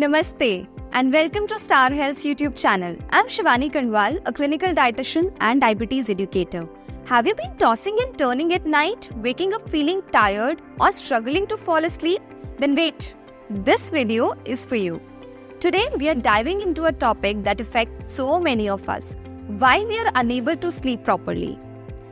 Namaste and welcome to Star Health's YouTube channel. I'm Shivani Kandwal, a clinical dietitian and diabetes educator. Have you been tossing and turning at night, waking up feeling tired or struggling to fall asleep? Then wait, this video is for you. Today we are diving into a topic that affects so many of us, why we are unable to sleep properly.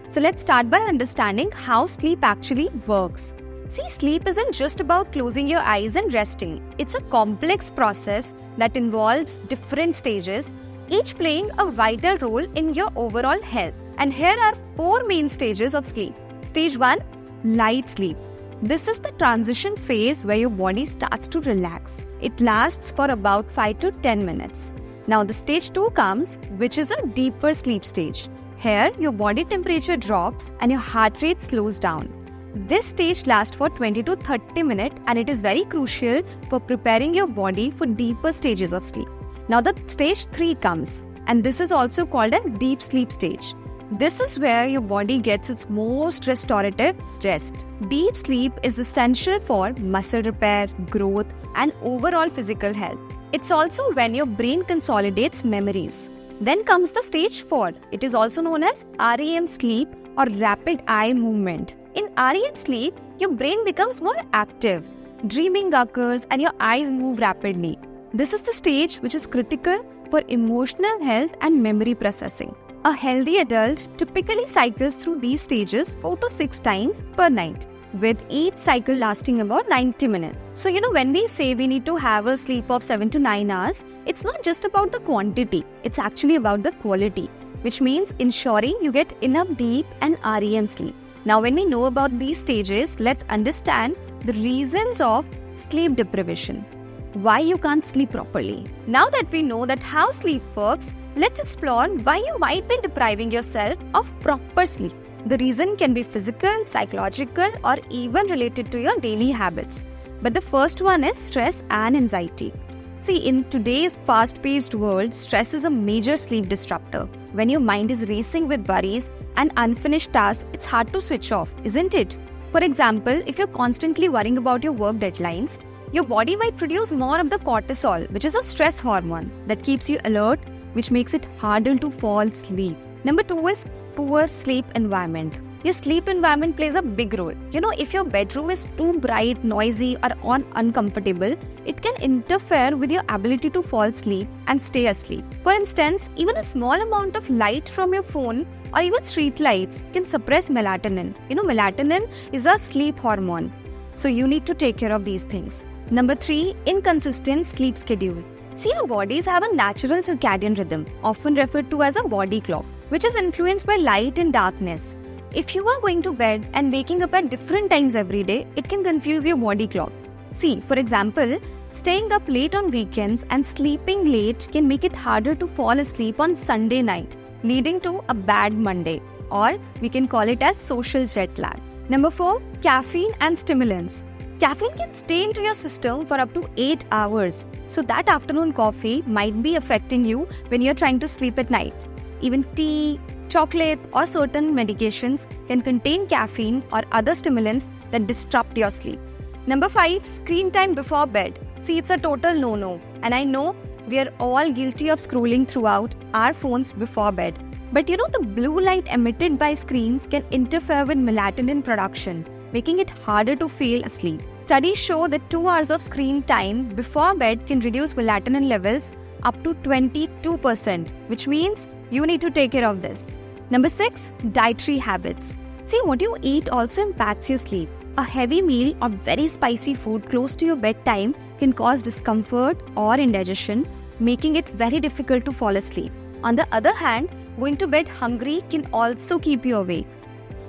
So let's start by understanding how sleep actually works. See, sleep isn't just about closing your eyes and resting. It's a complex process that involves different stages, each playing a vital role in your overall health. And here are 4 main stages of sleep. Stage 1, light sleep. This is the transition phase where your body starts to relax. It lasts for about 5 to 10 minutes. Now the stage 2 comes, which is a deeper sleep stage. Here, your body temperature drops and your heart rate slows down. This stage lasts for 20 to 30 minutes and it is very crucial for preparing your body for deeper stages of sleep. Now the stage 3 comes, and this is also called as deep sleep stage. This is where your body gets its most restorative rest. Deep sleep is essential for muscle repair, growth, and overall physical health. It's also when your brain consolidates memories. Then comes the stage 4. It is also known as REM sleep or rapid eye movement. In REM sleep, your brain becomes more active, dreaming occurs, and your eyes move rapidly. This is the stage which is critical for emotional health and memory processing. A healthy adult typically cycles through these stages 4 to 6 times per night, with each cycle lasting about 90 minutes. So, when we say we need to have a sleep of 7 to 9 hours, it's not just about the quantity, it's actually about the quality, which means ensuring you get enough deep and REM sleep. Now, when we know about these stages, let's understand the reasons of sleep deprivation. Why you can't sleep properly. Now that we know that how sleep works, let's explore why you might be depriving yourself of proper sleep. The reason can be physical, psychological, or even related to your daily habits. But the first one is stress and anxiety. See, in today's fast-paced world, stress is a major sleep disruptor. When your mind is racing with worries and unfinished tasks, it's hard to switch off, isn't it? For example, if you're constantly worrying about your work deadlines, your body might produce more of the cortisol, which is a stress hormone that keeps you alert, which makes it harder to fall asleep. Number 2 is poor sleep environment. Your sleep environment plays a big role. If your bedroom is too bright, noisy, or uncomfortable, it can interfere with your ability to fall asleep and stay asleep. For instance, even a small amount of light from your phone or even street lights can suppress melatonin. Melatonin is a sleep hormone. So you need to take care of these things. Number 3, inconsistent sleep schedule. See, our bodies have a natural circadian rhythm, often referred to as a body clock, which is influenced by light and darkness. If you are going to bed and waking up at different times every day, it can confuse your body clock. See, for example, staying up late on weekends and sleeping late can make it harder to fall asleep on Sunday night, leading to a bad Monday, or we can call it as social jet lag. Number 4, caffeine and stimulants. Caffeine can stay into your system for up to 8 hours, so that afternoon coffee might be affecting you when you're trying to sleep at night. Even tea, chocolate, or certain medications can contain caffeine or other stimulants that disrupt your sleep. Number 5, screen time before bed. See, it's a total no-no, and I know we are all guilty of scrolling throughout our phones before bed. But the blue light emitted by screens can interfere with melatonin production, making it harder to fall asleep. Studies show that 2 hours of screen time before bed can reduce melatonin levels up to 22%, which means you need to take care of this. Number 6, dietary habits. See, what you eat also impacts your sleep. A heavy meal or very spicy food close to your bedtime can cause discomfort or indigestion, making it very difficult to fall asleep. On the other hand, going to bed hungry can also keep you awake.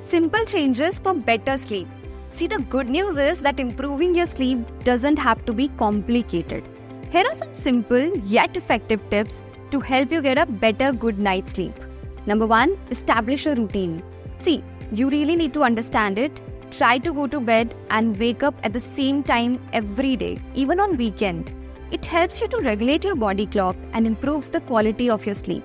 Simple changes for better sleep. See, the good news is that improving your sleep doesn't have to be complicated. Here are some simple yet effective tips to help you get a better good night's sleep. Number 1, establish a routine. See, you really need to understand it. Try to go to bed and wake up at the same time every day, even on weekend. It helps you to regulate your body clock and improves the quality of your sleep.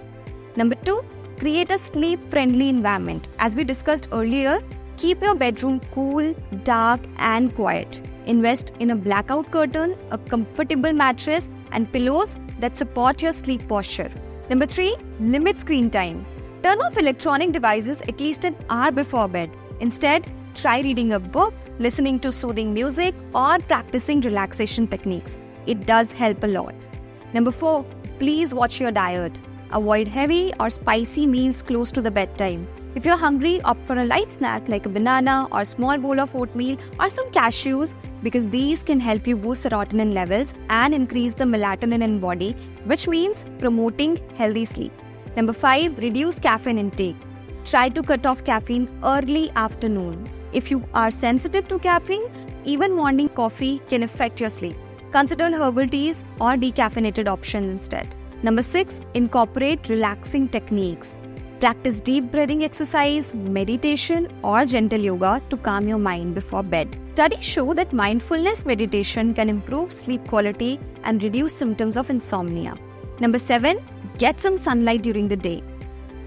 Number 2, create a sleep-friendly environment. As we discussed earlier, keep your bedroom cool, dark, and quiet. Invest in a blackout curtain, a comfortable mattress, and pillows that support your sleep posture. Number 3, limit screen time. Turn off electronic devices at least an hour before bed. Instead, try reading a book, listening to soothing music, or practicing relaxation techniques. It does help a lot. Number 4, please watch your diet. Avoid heavy or spicy meals close to the bedtime. If you're hungry, opt for a light snack like a banana or small bowl of oatmeal or some cashews, because these can help you boost serotonin levels and increase the melatonin in body, which means promoting healthy sleep. Number 5, reduce caffeine intake. Try to cut off caffeine early afternoon. If you are sensitive to caffeine, even morning coffee can affect your sleep. Consider herbal teas or decaffeinated options instead. Number 6, incorporate relaxing techniques. Practice deep breathing exercise, meditation, or gentle yoga to calm your mind before bed. Studies show that mindfulness meditation can improve sleep quality and reduce symptoms of insomnia. Number 7, get some sunlight during the day.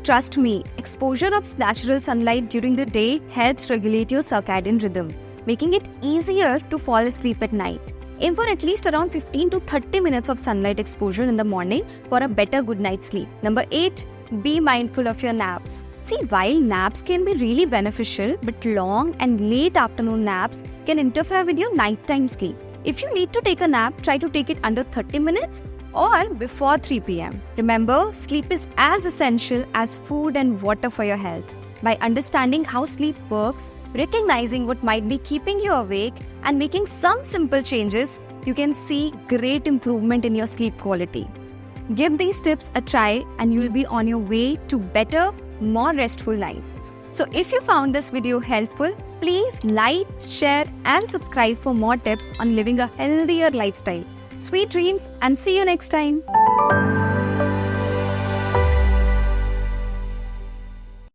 Trust me, exposure of natural sunlight during the day helps regulate your circadian rhythm, making it easier to fall asleep at night. Aim for at least around 15 to 30 minutes of sunlight exposure in the morning for a better good night's sleep. Number 8, be mindful of your naps. See, while naps can be really beneficial, but long and late afternoon naps can interfere with your nighttime sleep. If you need to take a nap, try to take it under 30 minutes or before 3 p.m. Remember, sleep is as essential as food and water for your health. By understanding how sleep works, recognizing what might be keeping you awake, and making some simple changes, you can see great improvement in your sleep quality. Give these tips a try and you'll be on your way to better, more restful nights. So if you found this video helpful, please like, share and subscribe for more tips on living a healthier lifestyle. Sweet dreams and see you next time.